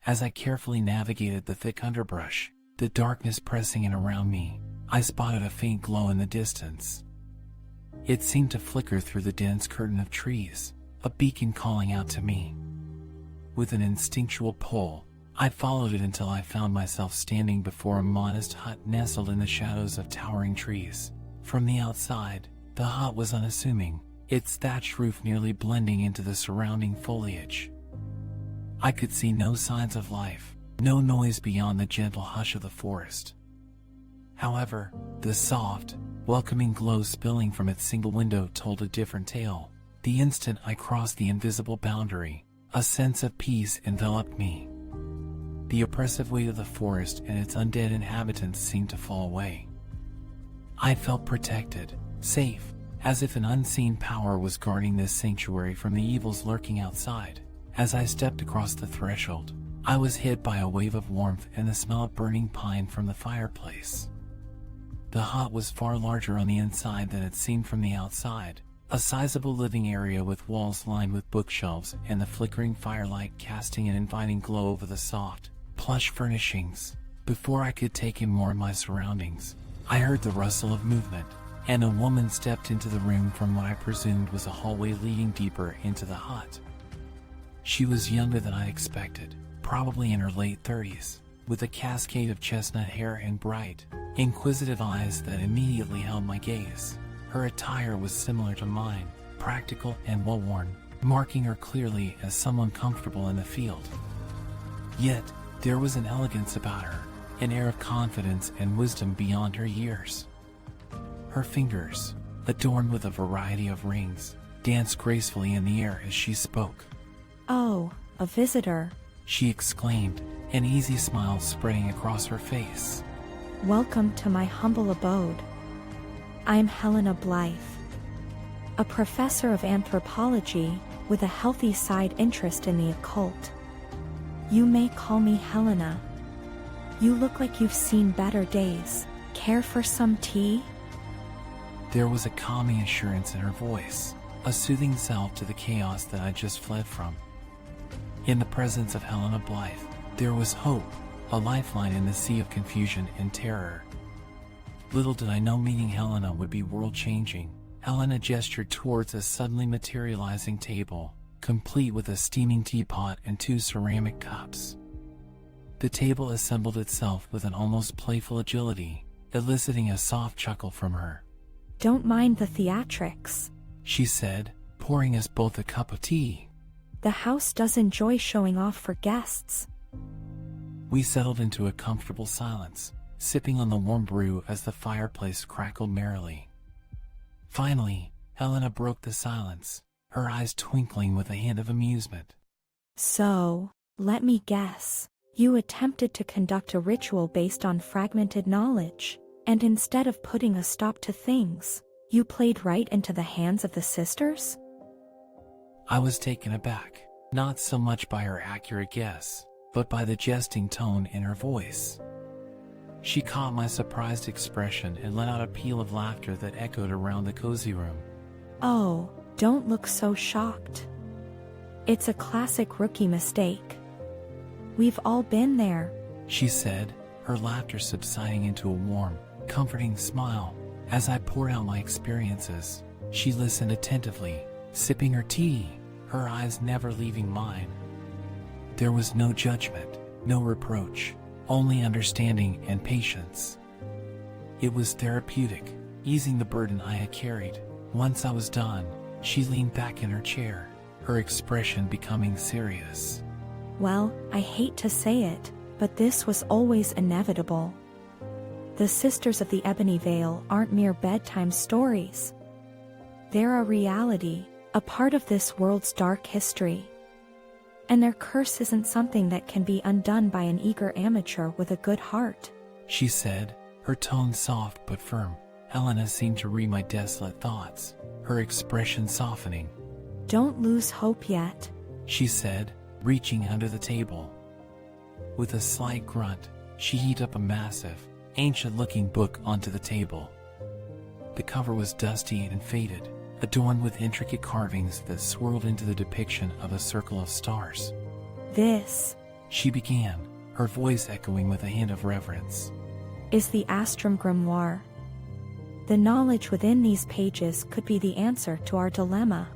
As I carefully navigated the thick underbrush, the darkness pressing in around me, I spotted a faint glow in the distance. It seemed to flicker through the dense curtain of trees, a beacon calling out to me. With an instinctual pull, I followed it until I found myself standing before a modest hut nestled in the shadows of towering trees. From the outside, the hut was unassuming, its thatched roof nearly blending into the surrounding foliage. I could see no signs of life, no noise beyond the gentle hush of the forest. However, the soft, welcoming glow spilling from its single window told a different tale. The instant I crossed the invisible boundary, a sense of peace enveloped me. The oppressive weight of the forest and its undead inhabitants seemed to fall away. I felt protected, safe, as if an unseen power was guarding this sanctuary from the evils lurking outside. As I stepped across the threshold, I was hit by a wave of warmth and the smell of burning pine from the fireplace. The hut was far larger on the inside than it seemed from the outside, a sizable living area with walls lined with bookshelves and the flickering firelight casting an inviting glow over the soft, plush furnishings. Before I could take in more of my surroundings, I heard the rustle of movement, and a woman stepped into the room from what I presumed was a hallway leading deeper into the hut. She was younger than I expected, probably in her late 30s, with a cascade of chestnut hair and bright, inquisitive eyes that immediately held my gaze. Her attire was similar to mine, practical and well-worn, marking her clearly as someone comfortable in the field. Yet, there was an elegance about her, an air of confidence and wisdom beyond her years. Her fingers, adorned with a variety of rings, danced gracefully in the air as she spoke. "Oh, a visitor," she exclaimed, an easy smile spreading across her face. "Welcome to my humble abode. I'm Helena Blythe, a professor of anthropology with a healthy side interest in the occult. You may call me Helena. You look like you've seen better days. Care for some tea?" There was a calming assurance in her voice, a soothing salve to the chaos that I just fled from. In the presence of Helena Blythe, there was hope, a lifeline in the sea of confusion and terror. Little did I know meeting Helena would be world-changing. Helena gestured towards a suddenly materializing table, complete with a steaming teapot and 2 ceramic cups. The table assembled itself with an almost playful agility, eliciting a soft chuckle from her. "Don't mind the theatrics," she said, pouring us both a cup of tea. "The house does enjoy showing off for guests." We settled into a comfortable silence, sipping on the warm brew as the fireplace crackled merrily. Finally, Helena broke the silence, her eyes twinkling with a hint of amusement. "So, let me guess. You attempted to conduct a ritual based on fragmented knowledge, and instead of putting a stop to things, you played right into the hands of the sisters?" I was taken aback, not so much by her accurate guess, but by the jesting tone in her voice. She caught my surprised expression and let out a peal of laughter that echoed around the cozy room. "Oh, don't look so shocked. It's a classic rookie mistake. We've all been there," she said, her laughter subsiding into a warm, comforting smile. As I poured out my experiences, she listened attentively, sipping her tea, her eyes never leaving mine. There was no judgment, no reproach, only understanding and patience. It was therapeutic, easing the burden I had carried. Once I was done, she leaned back in her chair, her expression becoming serious. "Well, I hate to say it, but this was always inevitable. The Sisters of the Ebony Veil aren't mere bedtime stories. They're a reality, a part of this world's dark history. And their curse isn't something that can be undone by an eager amateur with a good heart," she said, her tone soft but firm. Helena seemed to read my desolate thoughts, her expression softening. "Don't lose hope yet," she said, reaching under the table. With a slight grunt, she heaved up a massive, ancient-looking book onto the table. The cover was dusty and faded, adorned with intricate carvings that swirled into the depiction of a circle of stars. "This," She began, her voice echoing with a hint of reverence. Is the Astrum Grimoire. The knowledge within these pages could be the answer to our dilemma.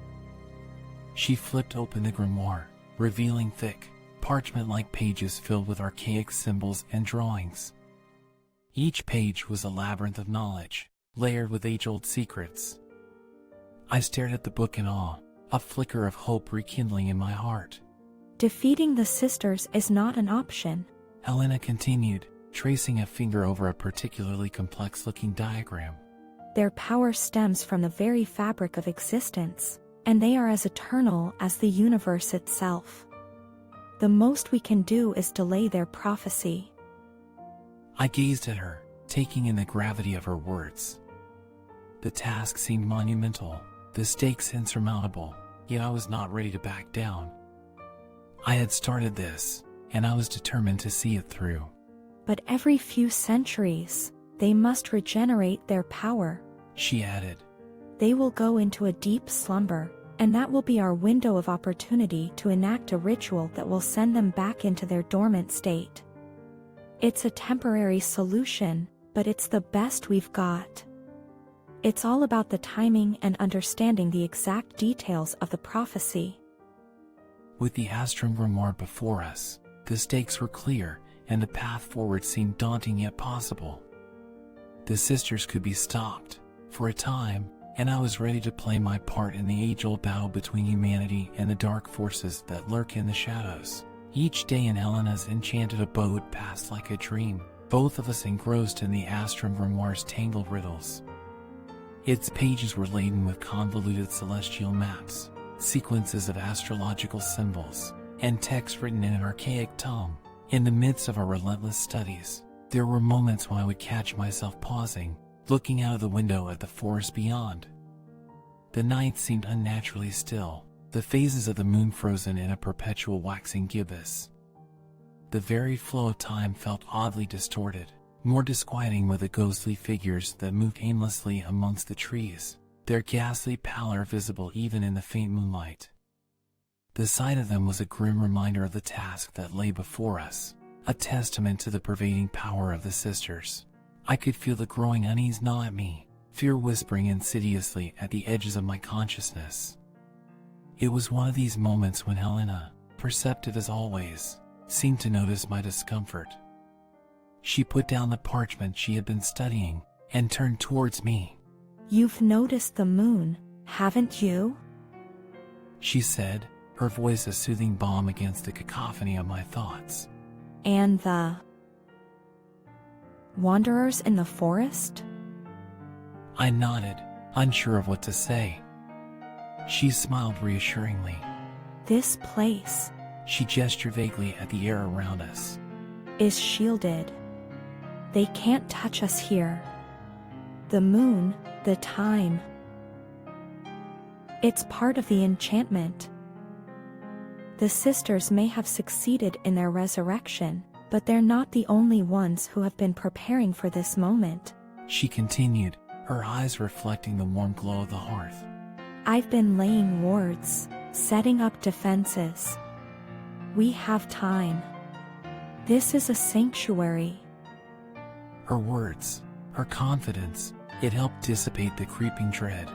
She flipped open the grimoire, revealing thick, parchment-like pages filled with archaic symbols and drawings. Each page was a labyrinth of knowledge, layered with age-old secrets. I stared at the book in awe, a flicker of hope rekindling in my heart. Defeating the sisters is not an option, Helena continued, tracing a finger over a particularly complex-looking diagram. Their power stems from the very fabric of existence, and they are as eternal as the universe itself. The most we can do is delay their prophecy. I gazed at her, taking in the gravity of her words. The task seemed monumental, the stakes insurmountable, yet I was not ready to back down. I had started this, and I was determined to see it through. But every few centuries, they must regenerate their power, she added. They will go into a deep slumber, and that will be our window of opportunity to enact a ritual that will send them back into their dormant state. It's a temporary solution, but it's the best we've got. It's all about the timing and understanding the exact details of the prophecy. With the Astrum Grimoire before us, the stakes were clear, and the path forward seemed daunting yet possible. The sisters could be stopped, for a time, and I was ready to play my part in the age-old battle between humanity and the dark forces that lurk in the shadows. Each day in Helena's enchanted abode passed like a dream, both of us engrossed in the Astrum Grimoire's tangled riddles. Its pages were laden with convoluted celestial maps, sequences of astrological symbols, and text written in an archaic tome. In the midst of our relentless studies, there were moments when I would catch myself pausing, looking out of the window at the forest beyond. The night seemed unnaturally still, the phases of the moon frozen in a perpetual waxing gibbous. The very flow of time felt oddly distorted, more disquieting with the ghostly figures that moved aimlessly amongst the trees, their ghastly pallor visible even in the faint moonlight. The sight of them was a grim reminder of the task that lay before us, a testament to the pervading power of the sisters. I could feel the growing unease gnaw at me, fear whispering insidiously at the edges of my consciousness. It was one of these moments when Helena, perceptive as always, seemed to notice my discomfort. She put down the parchment she had been studying, and turned towards me. You've noticed the moon, haven't you? She said, her voice a soothing balm against the cacophony of my thoughts. And the wanderers in the forest? I nodded, unsure of what to say. She smiled reassuringly. This place, she gestured vaguely at the air around us, is shielded. They can't touch us here. The moon, the time. It's part of the enchantment. The sisters may have succeeded in their resurrection, but they're not the only ones who have been preparing for this moment. She continued, her eyes reflecting the warm glow of the hearth. I've been laying wards, setting up defenses. We have time. This is a sanctuary. Her words, her confidence, it helped dissipate the creeping dread.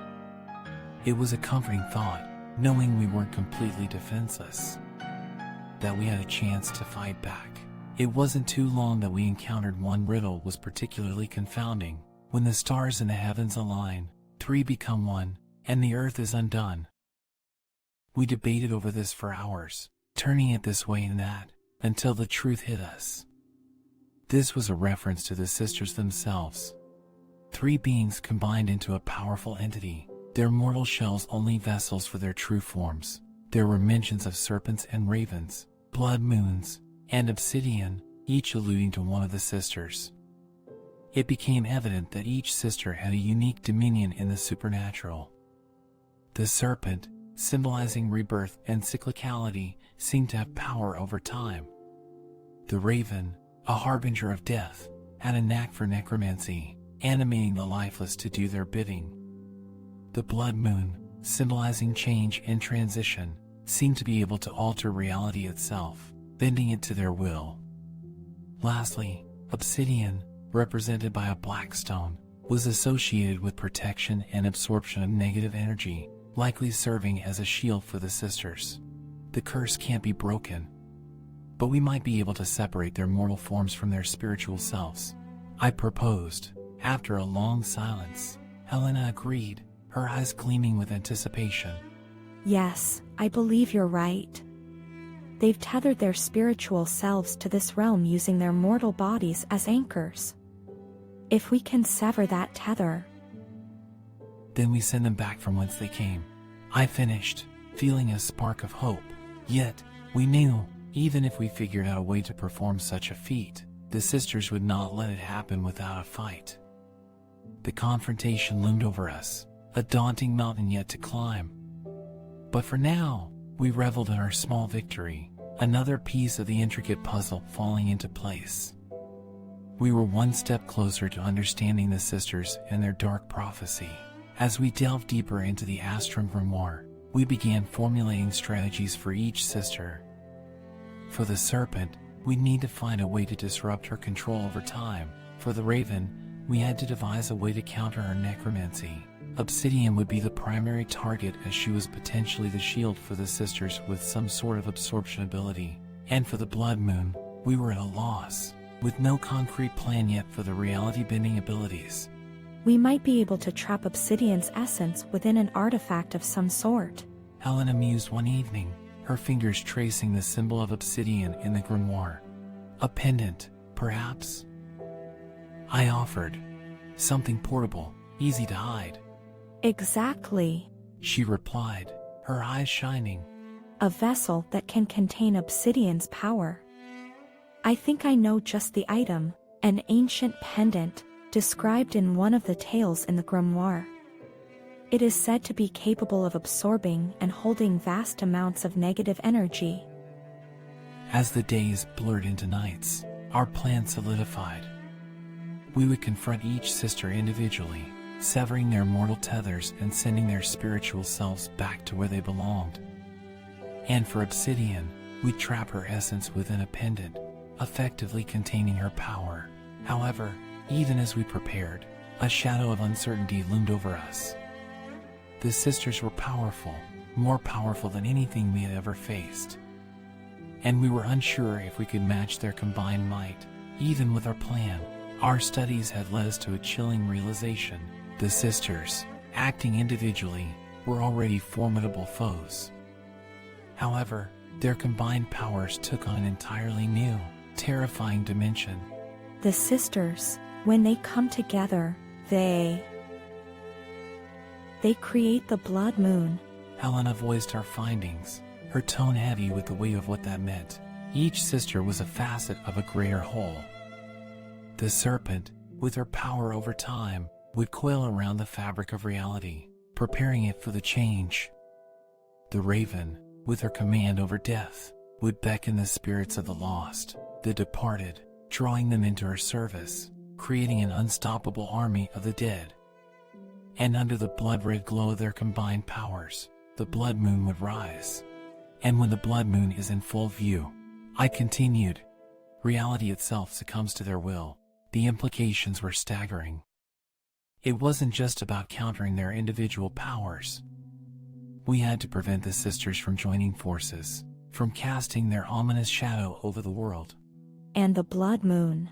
It was a comforting thought, knowing we weren't completely defenseless, that we had a chance to fight back. It wasn't too long that we encountered one riddle was particularly confounding. When the stars in the heavens align, three become one, and the earth is undone. We debated over this for hours, turning it this way and that, until the truth hit us. This was a reference to the sisters themselves. Three beings combined into a powerful entity, their mortal shells only vessels for their true forms. There were mentions of serpents and ravens, blood moons, and obsidian, each alluding to one of the sisters. It became evident that each sister had a unique dominion in the supernatural. The serpent, symbolizing rebirth and cyclicality, seemed to have power over time. The raven, a harbinger of death, had a knack for necromancy, animating the lifeless to do their bidding. The blood moon, symbolizing change and transition, seemed to be able to alter reality itself. bending it to their will. Lastly, obsidian, represented by a black stone, was associated with protection and absorption of negative energy, likely serving as a shield for the sisters. The curse can't be broken, but we might be able to separate their mortal forms from their spiritual selves. I proposed. After a long silence, Helena agreed, her eyes gleaming with anticipation. Yes, I believe you're right. They've tethered their spiritual selves to this realm using their mortal bodies as anchors. If we can sever that tether, then we send them back from whence they came. I finished, feeling a spark of hope. Yet, we knew, even if we figured out a way to perform such a feat, the sisters would not let it happen without a fight. The confrontation loomed over us, a daunting mountain yet to climb. But for now, we reveled in our small victory, another piece of the intricate puzzle falling into place. We were one step closer to understanding the sisters and their dark prophecy. As we delved deeper into the Astrum Grimoire, we began formulating strategies for each sister. For the serpent, we need to find a way to disrupt her control over time. For the raven, we had to devise a way to counter her necromancy. Obsidian would be the primary target, as she was potentially the shield for the sisters with some sort of absorption ability. And for the blood moon, we were at a loss, with no concrete plan yet for the reality-bending abilities. we might be able to trap Obsidian's essence within an artifact of some sort. Helena mused one evening, her fingers tracing the symbol of obsidian in the grimoire. A pendant, perhaps? I offered. Something portable, easy to hide. Exactly. She replied, her eyes shining. A vessel that can contain Obsidian's power. I think I know just the item, an ancient pendant, described in one of the tales in the grimoire. It is said to be capable of absorbing and holding vast amounts of negative energy. As the days blurred into nights, our plan solidified. We would confront each sister individually, severing their mortal tethers and sending their spiritual selves back to where they belonged. And for Obsidian, we'd trap her essence within a pendant, effectively containing her power. However, even as we prepared, a shadow of uncertainty loomed over us. The sisters were powerful, more powerful than anything we had ever faced. And we were unsure if we could match their combined might. Even with our plan, our studies had led us to a chilling realization. The sisters, acting individually, were already formidable foes. However, their combined powers took on an entirely new, terrifying dimension. The sisters, when they come together, they create the blood moon. Helena voiced our findings, her tone heavy with the weight of what that meant. Each sister was a facet of a greater whole. The serpent, with her power over time, would coil around the fabric of reality, preparing it for the change. The raven, with her command over death, would beckon the spirits of the lost, the departed, drawing them into her service, creating an unstoppable army of the dead. And under the blood-red glow of their combined powers, the blood moon would rise. And when the blood moon is in full view, I continued, reality itself succumbs to their will. The implications were staggering. It wasn't just about countering their individual powers. We had to prevent the sisters from joining forces, from casting their ominous shadow over the world. And the blood moon.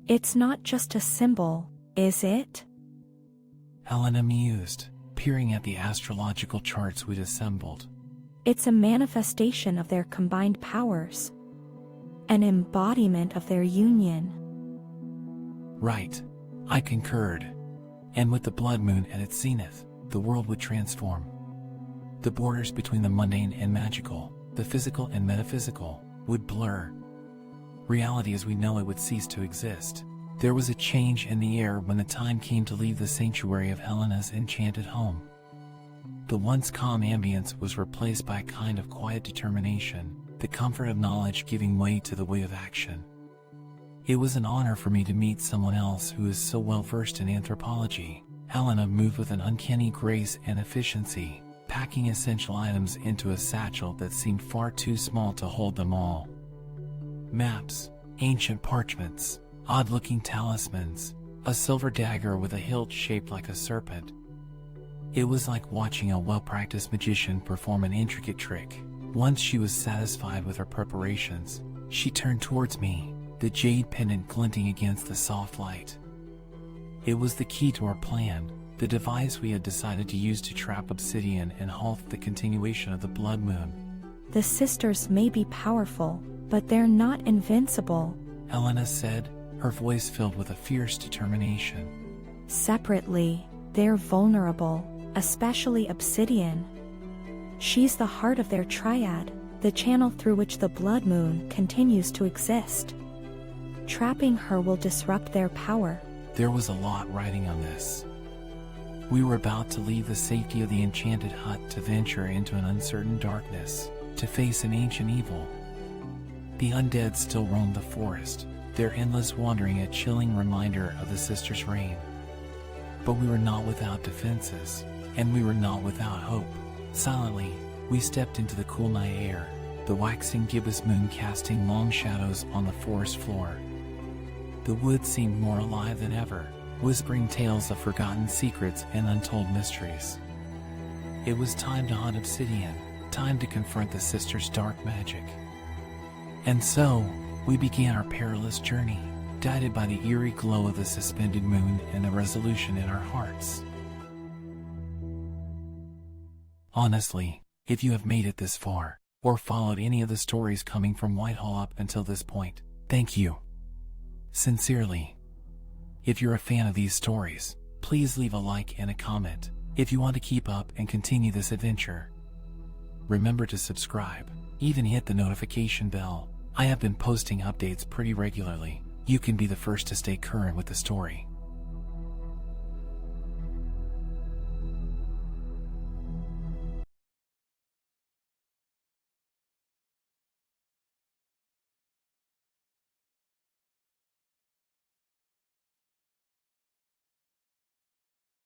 It's not just a symbol, is it? Helena mused, peering at the astrological charts we'd assembled. It's a manifestation of their combined powers. An embodiment of their union. Right, I concurred. And with the blood moon at its zenith, the world would transform. The borders between the mundane and magical, the physical and metaphysical, would blur. Reality as we know it would cease to exist. There was a change in the air when the time came to leave the sanctuary of Helena's enchanted home. The once calm ambience was replaced by a kind of quiet determination, the comfort of knowledge giving way to the weight of action. It was an honor for me to meet someone else who is so well versed in anthropology. Helena moved with an uncanny grace and efficiency, packing essential items into a satchel that seemed far too small to hold them all. Maps, ancient parchments, odd-looking talismans, a silver dagger with a hilt shaped like a serpent. It was like watching a well-practiced magician perform an intricate trick. Once she was satisfied with her preparations, she turned towards me, the jade pendant glinting against the soft light. It was the key to our plan, the device we had decided to use to trap obsidian and halt the continuation of the blood moon. The sisters may be powerful, but they're not invincible. Helena said, her voice filled with a fierce determination. Separately, they're vulnerable, especially obsidian. She's the heart of their triad, the channel through which the blood moon continues to exist. Trapping her will disrupt their power. There was a lot riding on this. We were about to leave the safety of the enchanted hut to venture into an uncertain darkness, to face an ancient evil. The undead still roamed the forest, their endless wandering a chilling reminder of the sisters' reign. But we were not without defenses, and we were not without hope. Silently, we stepped into the cool night air, the waxing gibbous moon casting long shadows on the forest floor. The woods seemed more alive than ever, whispering tales of forgotten secrets and untold mysteries. It was time to hunt obsidian, time to confront the sisters' dark magic. And so, we began our perilous journey, guided by the eerie glow of the suspended moon and the resolution in our hearts. Honestly, if you have made it this far, or followed any of the stories coming from Whitehall up until this point, thank you. Sincerely. If you're a fan of these stories, please leave a like and a comment, if you want to keep up and continue this adventure. Remember to subscribe, even hit the notification bell. I have been posting updates pretty regularly. You can be the first to stay current with the story.